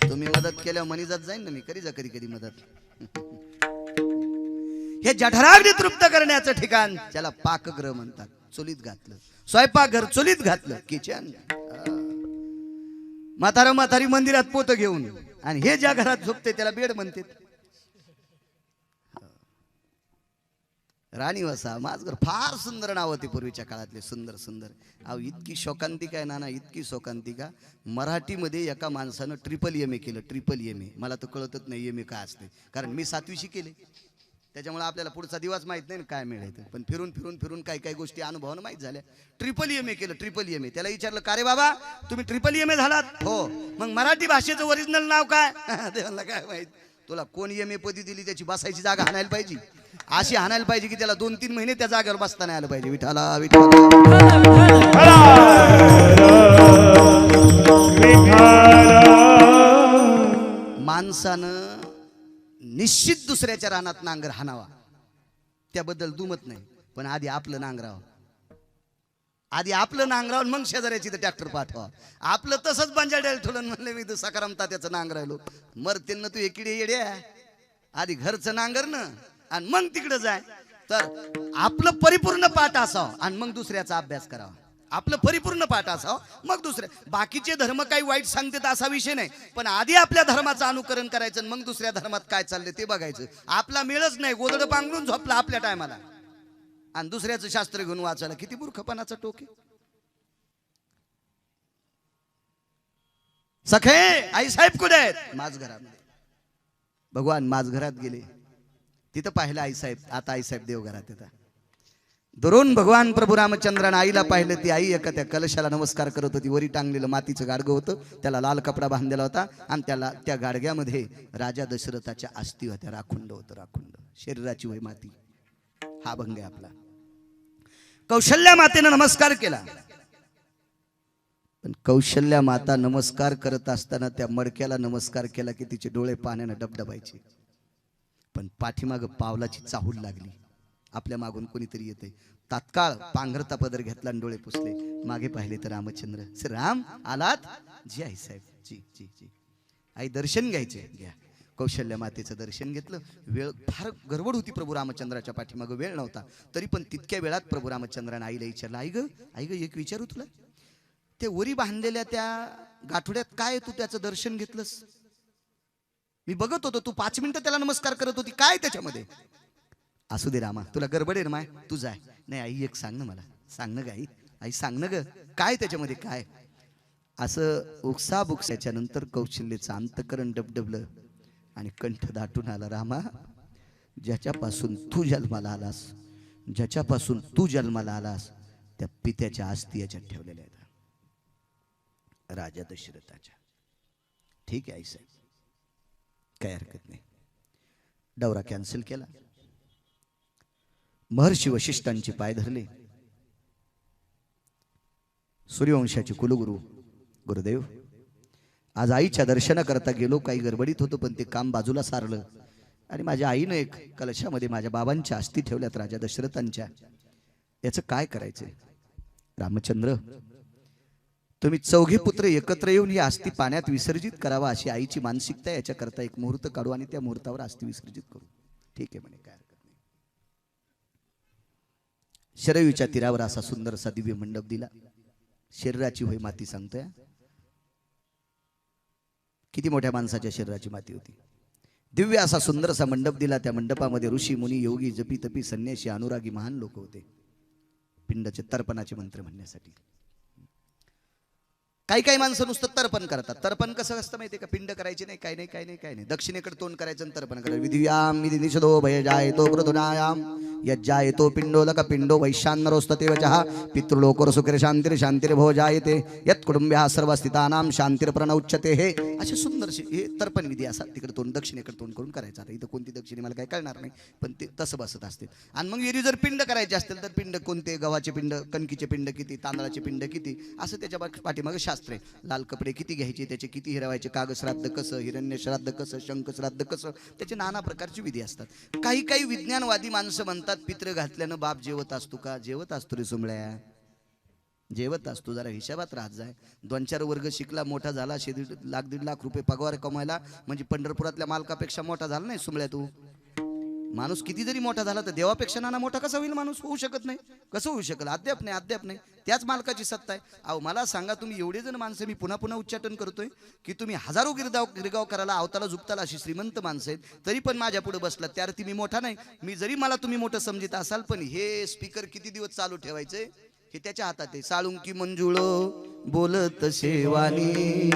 [SPEAKER 1] तुम्ही मदत केल्यावर मनी जात जाईन ना मी कधी कधी मदत. हे जठराग्नी तृप्त करण्याचं ठिकाण त्याला पाकगृह म्हणतात. चुलीत घातलं स्वयंपाकघर चुलीत घातलं किचन. म्हातारी मंदिरात पोत घेऊन आणि हे ज्या घरात झोपते त्याला बेड म्हणते. राणीवसा माझं घर फार सुंदर नाव होते पूर्वीच्या काळातले सुंदर सुंदर. अहो इतकी शोकांतिका आहे नाना इतकी शोकांतिका. मराठीमध्ये एका माणसानं MA केलं. MA मला तर कळतच नाही MA काय असते कारण मी 7वी शिकेले त्याच्यामुळे आपल्याला पुढचा दिवस माहित नाही काय मिळायचं. पण फिरून काही गोष्टी अनुभवानं माहित झाल्या. MA केलं MA. त्याला विचारलं का रे बाबा तुम्ही MA झालात हो मग मराठी भाषेचं ओरिजिनल नाव काय. देवाला काय माहित. तुला कोण MA पदी दिली त्याची बसायची जागा हाणायला पाहिजे. अशी हाणायला पाहिजे की त्याला 2-3 महिने त्या जागेवर बसता नाही आलं पाहिजे. विठाला माणसानं निश्चित दुसऱ्याच्या रानात नांगर हाणावा त्याबद्दल दुमत नाही. पण आधी आपलं नांगरावं. मग शेजाऱ्याची तर ट्रॅक्टर पाठवा. आपलं तसंच बंजाड्याला ठेवलं म्हणलं मी तर सकारामता त्याचं नांगरायलो मरतेन तू एकीडे येड्या. आधी घरचं नांगर ना आणि मग तिकडे जाय. तर आपलं परिपूर्ण पाठ असावं आणि मग दुसऱ्याचा अभ्यास करावा. आपलं परिपूर्ण पाठ असावं मग दुसरे बाकीचे धर्म काही वाईट सांगतात असा विषय नाही. पण आधी आपल्या धर्माचं अनुकरण करायचं मग दुसऱ्या धर्मात काय चाललंय ते बघायचं. आपला मेळच नाही गोदड पांघरून झोपला आपल्या टायमाला आणि दुसऱ्याचं शास्त्र घेऊन वाचायला किती मूर्खपणाचं टोक आहे. सखे आई साहेब कुठे आहेत. माझ घरामध्ये भगवान माझ घरात गेले तिथं पाहिलं आई साहेब. आता आई साहेब देवघरात येतात. दुरून भगवान प्रभू रामचंद्रानं आईला पाहिलं. ती आई एका त्या कलशाला नमस्कार करत होती. वरी टांगलेलं मातीचं गाडगं होतं त्याला लाल कपडा बांधलेला होता आणि त्याला त्या गाडग्यामध्ये राजा दशरथाच्या अस्थी होत्या. राखुंड होतं राखुंड शरीराची वय माती. हा भंग आहे आपला. कौशल्या मातेनं नमस्कार केला पण कौशल्या माता नमस्कार करत असताना त्या मडक्याला नमस्कार केला की तिचे डोळे पाण्यानं डबडबायचे. पण पाठीमाग पावलाची चाहूल लागली. आपल्या मागून कोणीतरी येते. तात्काळ पांघरता पदर घेतला आणि डोळे पुसले. मागे पाहिले तर रामचंद्र. राम आलात. जी आई साहेब जी जी जी. आई दर्शन घ्यायचे घ्या. कौशल्या मातेचं दर्शन घेतलं. वेळ फार गडबड होती प्रभू रामचंद्राच्या पाठीमाग वेळ नव्हता. तरी पण तितक्या वेळात प्रभू रामचंद्राने आईला विचारलं आई ग एक विचारू तुला. ते वरी बांधलेल्या त्या गाठोड्यात काय तू त्याचं दर्शन घेतलंस. मी बघत होतो तू 5 मिनिटं त्याला नमस्कार करत होती काय त्याच्यामध्ये. असू दे रामा तुला गडबड आहे माय तू जाय. नाही आई एक सांग ना मला. सांग ना ग आई. आई सांग ना ग काय त्याच्यामध्ये काय. असं उकसाबुकसाच्या नंतर कौशल्याचं अंतकरण डबडबलं आणि कंठ दाटून आला. रामा ज्याच्यापासून तू जन्माला आलास त्या पित्याच्या अस्थी याच्यात ठेवलेल्या आहेत राजा दशरथाच्या. ठीक आहे आई साहेब काय हरकत नाही. दौरा कॅन्सल केला. महर्षी वशिष्ठांचे पाय धरले. सूर्यवंशाचे कुलगुरू गुरुदेव आज आईच्या दर्शनाकरता गेलो. काही गडबडीत होतो पण ते काम बाजूला सारलं आणि माझ्या आईनं एक कलशामध्ये माझ्या बाबांच्या अस्थी ठेवल्यात राजा दशरथांच्या. याचं काय करायचंय. रामचंद्र तुम्ही 4घे पुत्र एकत्र येऊन ही अस्थी पाण्यात विसर्जित करावा अशी आईची मानसिकता. याच्याकरता एक मुहूर्त काढू आणि त्या मुहूर्तावर अस्थी विसर्जित करू. ठीक आहे म्हणे काय हरकत नाही. शरयूच्या तीरावर असा सुंदरसा दिव्य मंडप दिला. शरीराची होय माती सांगतोय. किती मोठ्या माणसाच्या शरीराची माती होती. दिव्य असा सुंदरसा मंडप दिला. त्या मंडपामध्ये ऋषी मुनी योगी जपी तपी संन्यासी अनुरागी महान लोक होते पिंडाचे तर्पणाचे मंत्र म्हणण्यासाठी. काही काही माणसं नुसतं तर्पण करतात. तर्पण कसं असतं माहितीये का? पिंड करायची नाही, काय नाही, काय नाही, काय नाही. दक्षिणेकडे तोंड करायचं आणि तर्पण करायचं. विधियाम विधी निषदो भय जायतो कृतुनायाम यज्जायतो पिंडोदक पिंडो वैशान्यरोस्ततेवचः पितृलोकोर सुखिर शांतिर शांतिर भो जायते यत कुटुंब्या सर्व स्थितानाम शांतिर प्रणउच्यते. हे असे सुंदरसे हे तर्पण विधी असतात. तिकडे तोंड दक्षिणेकडे तोंड करून करायचं. आता इथं कोणती दक्षिणे मला काही कळणार नाही, पण ते तसं बसत असते. आणि मग विधी जर पिंड करायचे असतील तर पिंड कोणते? गव्हाचे पिंड, कणकीचे पिंड किती, तांदळाचे पिंड किती, असं त्याच्या पाठीमागे शास्त्र आहे. लाल कपडे किती घ्यायचे, त्याचे किती हिरवायचे, कागद श्राद्ध कसं, हिरण्य श्राद्ध कसं, शंख श्राद्ध कसं, त्याचे नाना प्रकारची विधी असतात. काही काही विज्ञानवादी माणसं म्हणतात पित्र घातल्यानं बाप जेवत असतो का? जेवत असतो रे सुमळ्या, जेवत असतो. जरा हिशाबात राहत जाय. 2-4 वर्ग शिकला, मोठा झाला, 1.5 लाख रुपये पगार कमायला म्हणजे पंढरपुरातल्या मालकापेक्षा मोठा झाला नाही सुमळ्या तू. माणूस किती जरी मोठा झाला तर देवापेक्षा नाना मोठा कसा होईल माणूस? होऊ शकत नाही. कसं होऊ शकल? अद्याप नाही, अद्याप नाही. त्याच मालकाची सत्ता आहे. अहो मला सांगा, तुम्ही एवढे जण माणसं, मी पुन्हा पुन्हा उच्चाटन करतोय की तुम्ही हजारो गिरगाव करायला अवताला झुकताला अशी श्रीमंत माणसं आहेत, तरी पण माझ्या पुढे बसला. त्यावरती मी मोठा नाही. मी जरी मला तुम्ही मोठं समजित असाल, पण हे स्पीकर किती दिवस चालू ठेवायचे हे त्याच्या हातात आहे. साळुंकी मंजुळो बोलत शेवानी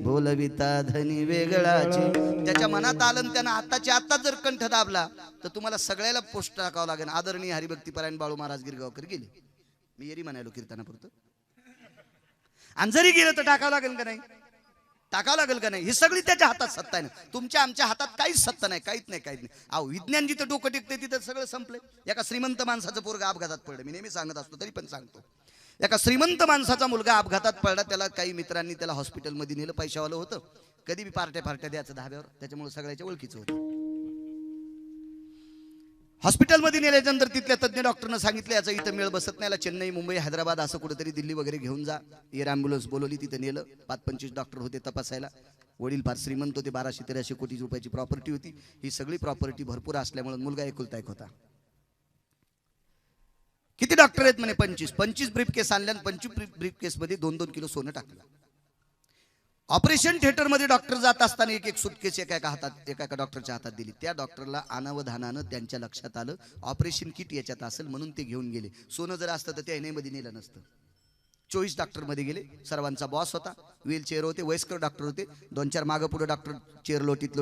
[SPEAKER 1] बोलविता धनी वेगळाची. त्याच्या मनात आलं त्यानं आताच्या आता जर कंठ दाबला तर तुम्हाला सगळ्याला पोस्ट टाकावं लागेल. आदरणीय हरिभक्तीपरायण बाळू महाराज गिरगावकर गेले. मी येरी म्हणालो कीर्तनापुरतं. आणि जरी गेलं तर टाकावं लागेल का नाही? टाकावं लागेल का नाही? ही सगळी त्याच्या हातात सत्ता आहे ना. तुमच्या आमच्या हातात काहीच सत्ता नाही, काहीच नाही, काहीच नाही. अहो विज्ञान जिथं डोकं टिकते तिथं सगळं संपलंय. एका श्रीमंत माणसाचं पोरगा अपघातात पडलं. मी नेहमी सांगत असतो, तरी पण सांगतो. एका श्रीमंत माणसाचा मुलगा अपघातात पडला. त्याला काही मित्रांनी त्याला हॉस्पिटलमध्ये नेलं. पैशावालं होतं, कधी बी पार्ट्या द्यायचं धाब्यावर, त्याच्यामुळे सगळ्याच्या ओळखीचं होतं. हॉस्पिटलमध्ये नेल्यानंतर तिथल्या तज्ञ डॉक्टरनं सांगितलं याचा इथं मेळ बसत नाही, याला चेन्नई, मुंबई, हैदराबाद असं कुठेतरी दिल्ली वगैरे घेऊन जा. एअर ॲम्ब्युलन्स बोलवली, तिथं नेलं. 25-25 डॉक्टर होते तपासायला. वडील फार श्रीमंत होते, 1283 कोटी रुपयाची प्रॉपर्टी होती. ही सगळी प्रॉपर्टी भरपूर असल्यामुळे मुलगा एकुलता एक होता. किती डॉक्टर आहेत म्हणे? 25 ब्रीफकेस आणल्या आणि 25 ब्रीफकेसमध्ये 2-2 किलो सोनं टाकलं. ऑपरेशन थिएटर मध्ये डॉक्टर जात असताना एक सुटकेस एका डॉक्टरच्या हातात दिली. त्या डॉक्टरला अनावधानानं त्यांच्या लक्षात आलं ऑपरेशन किट याच्यात असेल, म्हणून ते घेऊन गेले. सोनं जर असतं तर त्या मध्ये नेलं नसतं. 24 डॉक्टर मध्ये गेले. सर्वांचा बॉस होता. व्हीलचेअर होते, वयस्कर डॉक्टर होते. 2-4 मागं पुढे डॉक्टर चेअर लोटीत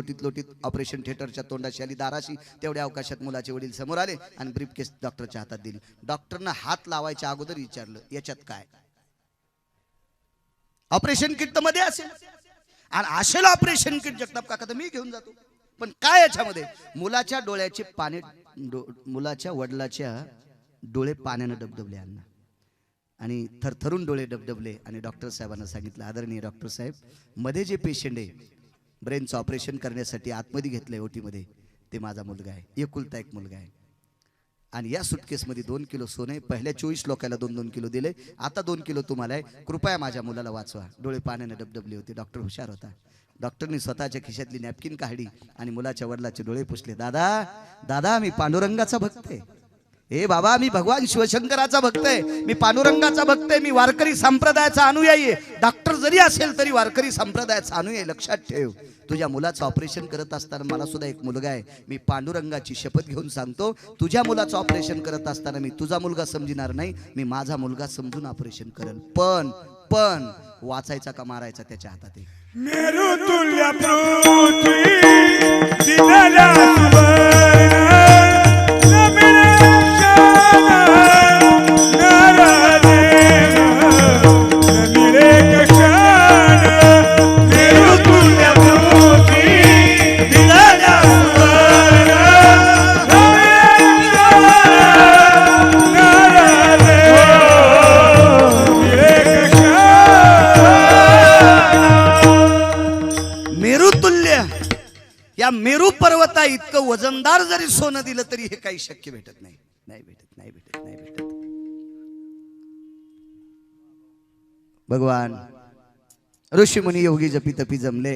[SPEAKER 1] ऑपरेशन थिएटरच्या तोंडाशी आली, दाराशी. तेवढ्या अवकाशात मुलाचे वडील समोर आले आणि ब्रीफकेस डॉक्टरच्या हातात दिली. डॉक्टरनं हात लावायच्या अगोदर विचारलं याच्यात काय? ऑपरेशन किट तर मध्ये असेल, आणि असेल ऑपरेशन किट जगताप काका तर मी घेऊन जातो, पण काय याच्यामध्ये? मुलाच्या डोळ्याचे पाणी, मुलाच्या वडिलाच्या डोळे पाण्यानं डबडबले अण्णा, आणि थरथरून डोळे डबडबले. आणि डॉक्टर साहेबांना सांगितलं, आदरणीय डॉक्टर साहेब, मध्ये जे पेशंट आहे ब्रेनचं ऑपरेशन करण्यासाठी आतमध्ये घेतलंय ओटीमध्ये, ते माझा मुलगा आहे, एकुलता एक मुलगा आहे. आणि या सुटकेसमध्ये 2 किलो सोने, पहिल्या 24 लोकांना 2-2 किलो दिले, आता 2 किलो तुम्हाला आहे. कृपया माझ्या मुलाला वाचवा. डोळे पाण्याने डबडबले होते. डॉक्टर हुशार होता. डॉक्टरनी स्वतःच्या खिशातली नॅपकिन काढली आणि मुलाच्या वडिलाचे डोळे पुसले. दादा मी पांडुरंगाचा भक्त आहे. हे बाबा, मी भगवान शिवशंकराचा भक्त आहे, मी पांडुरंगाचा भक्त आहे, मी वारकरी संप्रदायाचा अनुयायी आहे. डॉक्टर जरी असेल तरी वारकरी संप्रदायाचा अनुयायी. लक्षात ठेव, तुझ्या मुलाचं ऑपरेशन करत असताना मला सुद्धा एक मुलगा आहे. मी पांडुरंगाची शपथ घेऊन सांगतो, तुझ्या मुलाचं ऑपरेशन करत असताना मी तुझा मुलगा समजणार नाही, मी माझा मुलगा समजून ऑपरेशन करेल. पण वाचायचा का मारायचा त्याच्या हातात आहे.
[SPEAKER 2] मेरू तुल्य पृथ्वी दिनला सुवर्ण
[SPEAKER 1] मेरू पर्वता इतकं वजनदार जरी सोनं दिलं तरी हे काही शक्य भेटत नाही. नाही भेटत. भगवान ऋषीमुनी योगी जपी तपी जमले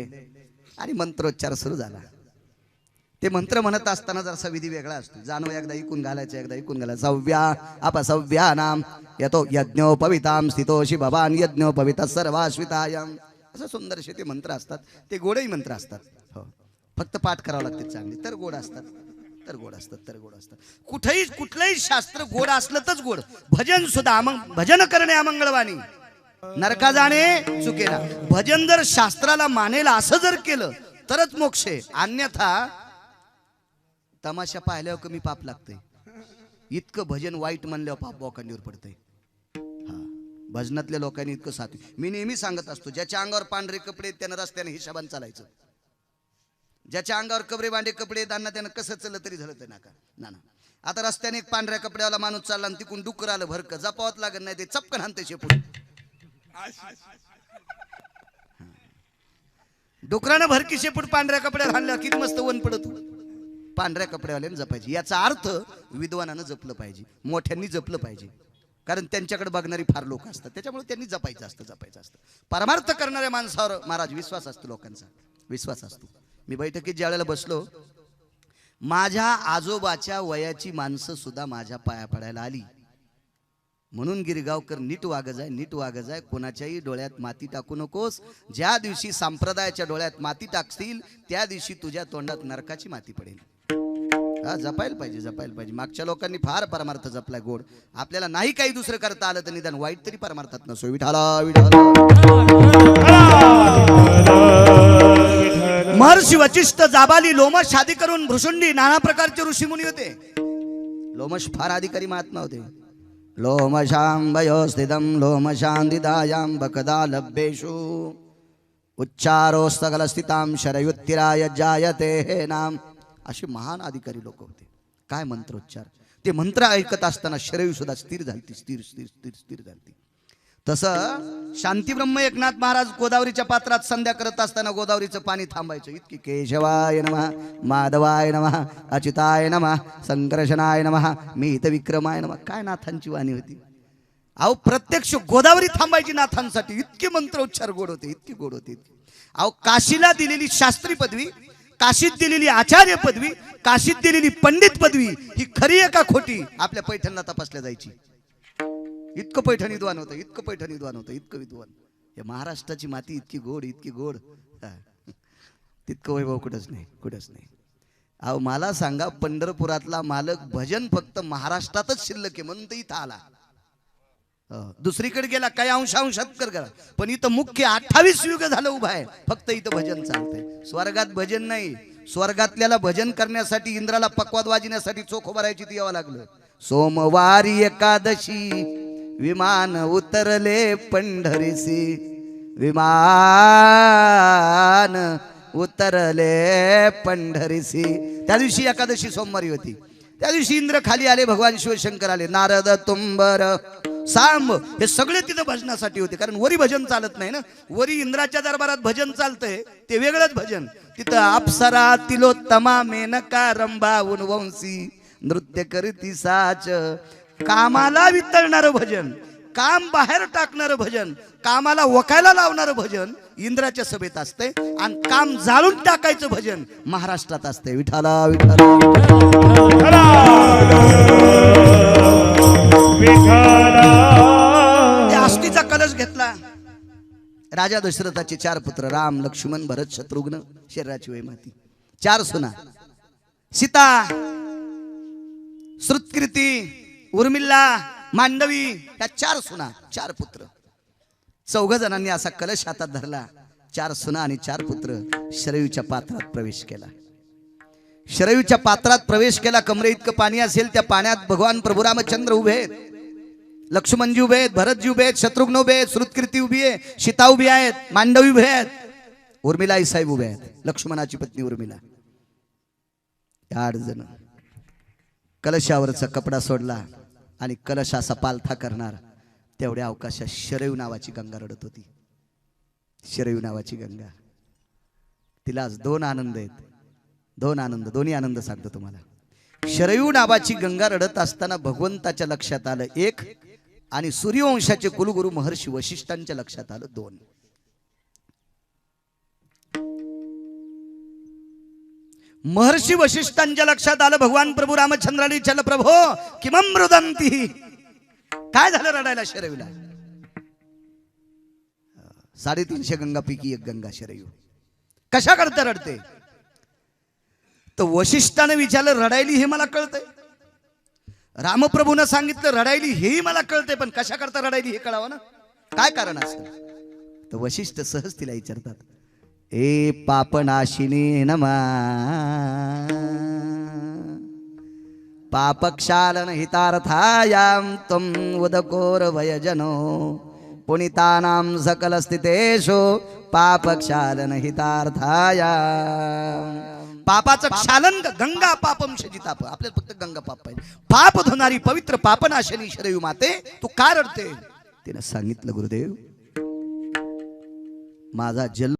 [SPEAKER 1] आणि मंत्रोच्चार सुरू झाला. ते मंत्र म्हणत असताना जरासा विधी वेगळा असतो. जाणव एकदा ऐकून घालायचं, एकदा ऐकून घालायचं. सव्या अपसव्या नाम यतो यज्ञोपविताम स्थितोषी भवान यज्ञोपविता सर्वाश्वितायम. असं सुंदरसे ते मंत्र असतात. ते गोडही मंत्र असतात. हो, फक्त पाठ करावं लागते चांगली, तर गोड असतात. कुठलंही शास्त्र गोड असलं तरच गोड. भजन सुद्धा भजन करणे अमंगळवाणी. नरका जाणे चुकेना. भजन जर शास्त्राला मानेल असं जर केलं तरच मोक्ष आहे, अन्यथा तमाशा पाहिल्यावर कमी पाप लागतंय. इतकं भजन वाईट म्हणल्यावर पाप बोकांडीवर पडतंय. हा, भजनातल्या लोकांनी इतकं साथ. मी नेहमी सांगत असतो, ज्याच्या अंगावर पांढरे कपडे त्यानं रस्त्याने हिशोबाने चालायचं. ज्याच्या अंगावर कपडे बांधे कपडे त्यांना त्यानं कसं चाललं तरी झालं तर नाका ना. आता रस्त्याने एक पांढऱ्या कपड्यावाला माणूस चालला आणि तिकून डुक्कर आलं भरकं, जपावत लागत नाही, ते चपकन हाणते शेपूट. डुकरानं भरकी शेपूट पांढऱ्या कपड्यावर हाणल्यावर किती मस्त वन पडत. पांढऱ्या कपड्यावाल्यानं जपायची. याचा अर्थ विद्वानानं जपलं पाहिजे, मोठ्यांनी जपलं पाहिजे, कारण त्यांच्याकडे बघणारी फार लोक असतात, त्याच्यामुळे त्यांनी जपायचं असतं. परमार्थ करणाऱ्या माणसावर महाराज विश्वास असतो, लोकांचा विश्वास असतो. मी बैठकीत ज्या वेळेला बसलो, माझ्या आजोबाच्या वयाची माणसं सुद्धा माझ्या पाया पडायला आली. म्हणून गिरगावकर नीट वाग जाय, कोणाच्याही डोळ्यात माती टाकू नकोस. ज्या दिवशी संप्रदायाच्या डोळ्यात माती टाकतील त्या दिवशी तुझ्या तोंडात नरकाची माती पडेल. हा, जपायला पाहिजे. मागच्या लोकांनी फार परमार्थ जपलाय गोड. आपल्याला नाही काही दुसरं करता आलं तर निदान वाईट तरी परमार्थात नसो. विठाला महर्षी वचिष्ठ जाबाली लोमश आदी करून भृशुंडी नाना प्रकारचे ऋषीमुनी होते. लोमश फार अधिकारी महात्मा होते. लोमशांबयो स्थितम लोमशांदिदायां बकदा लभ्येषु उच्चारोस्तगल स्थितां शरयुत्तिराय जायते हे नाम. असे महान अधिकारी लोक होते. काय मंत्रोच्चार. ते मंत्र ऐकत असताना शरयू सुद्धा स्थिर झाली. तसं शांतीब्रह्म एकनाथ महाराज गोदावरीच्या पात्रात संध्या करत असताना गोदावरीचं पाणी थांबायचं. इतकी केशवाय नमः, माधवाय नमः, अच्युताय नमः, संकर्षणाय नमः, मीत विक्रमाय नमः. काय नाथांची वाणी होती. अहो, प्रत्यक्ष गोदावरी थांबायची नाथांसाठी. इतके मंत्रोच्चार गोड होते. अहो, काशीला दिलेली शास्त्री पदवी, काशीत दिलेली आचार्य पदवी, काशीत दिलेली पंडित पदवी ही खरी आहे का खोटी आपल्या पैठणला तपासल्या जायची. इतकं पैठण विद्वान होतं, इतकं विद्वान. या महाराष्ट्राची माती इतकी गोड. तितकं वैभव कुठंच नाही. अहो, मला सांगा, पंढरपुरातला मालक भजन फक्त महाराष्ट्रातच शिल्लक आहे म्हणून तर इथं आला. दुसरीकडे गेला काही अंशात करा, पण इथं मुख्य 28 युग झालं उभा आहे. फक्त इथं भजन चालतंय. स्वर्गात भजन नाही. स्वर्गातल्याला भजन करण्यासाठी इंद्राला पक्वाद वाजण्यासाठी चोख भरायची ती यावं लागलं. सोमवारी एकादशी विमान उतरले पंढरीसी, विमान उतरले पंढरीसी. त्या दिवशी एकादशी सोमवारी होती. त्या दिवशी इंद्र खाली आले, भगवान शिवशंकर आले, नारद तुंबर सांब हे सगळे तिथं भजनासाठी होते. कारण वरी भजन चालत नाही ना. वरी इंद्राच्या दरबारात भजन चालतंय ते वेगळंच भजन. तिथं अप्सरा तिलोत्तमा मेनका रंभा उनवंशी नृत्य करती साच. कामाला वितळणारं भजन, काम बाहेर टाकणारं भजन, कामाला वकायला लावणारं भजन इंद्राच्या सभेत असते. आणि काम जाळून टाकायचं भजन महाराष्ट्रात असते. विठाला आष्टीचा कलश घेतला. राजा दशरथाचे 4 पुत्र राम, लक्ष्मण, भरत, शत्रुघ्न. शरीराची वय माती. 4 सुना, सीता, श्रुतकीर्ती, उर्मिला, मांडवी. या 4 सुना, 4 पुत्र. 4 जणांनी असा कलश हातात धरला. 4 सुना आणि 4 पुत्र शरयूच्या पात्रात प्रवेश केला. शरयूच्या पात्रात प्रवेश केला. कमरे इतकं पाणी असेल त्या पाण्यात भगवान प्रभू रामचंद्र उभे आहेत, लक्ष्मणजी उभे आहेत, भरतजी उभे आहेत, शत्रुघ्न उभे आहेत, श्रुतकीर्ती उभी आहे, सीता उभी आहेत, मांडवी उभे आहेत, उर्मिला आई साहेब उभे आहेत, लक्ष्मणाची पत्नी उर्मिला. 8 जण. कलशावरचा कपडा सोडला आणि कलश असा पालथा करणार तेवढ्या अवकाशात शरयू नावाची गंगा रडत होती. शरयू नावाची गंगा. तिला आज 2 आनंद आहेत. 2 आनंद, दोन्ही आनंद सांगतो तुम्हाला. शरयू नावाची गंगा रडत असताना भगवंताच्या लक्षात आलं 1 आणि सूर्यवंशाचे कुलगुरू महर्षी वशिष्ठांच्या लक्षात आलं 2. महर्षी वशिष्ठांच्या लक्षात आलं भगवान प्रभू रामचंद्राने विचारलं, प्रभो किमं रुदंती. काय झालं रडायला शरयूला. 350 गंगापैकी 1 गंगा शरयू. कशा करता रडते. तर वशिष्ठाने विचारलं, रडायली हे मला कळतंय. रामप्रभूनं सांगितलं रडायली हेही मला कळतंय, पण कशा करता रडायली हे कळावं ना. काय कारण असेल तर वशिष्ठ सहज तिला विचारतात, ए पापनाशिनी नमा पापक्षालन हितार्थायाम तुम उदकोर वयजनो पुनितानां सकल स्थितेषु पापक्षालन हितार्थायाम. पापाचं क्षालन गंगा पापम शजिताप. आपल्याला फक्त गंगा पाप पाहिजे. पाप धुणारी पवित्र पापनाशनी शरयू माते तू का रडते. तिने सांगितलं, गुरुदेव माझा जन्म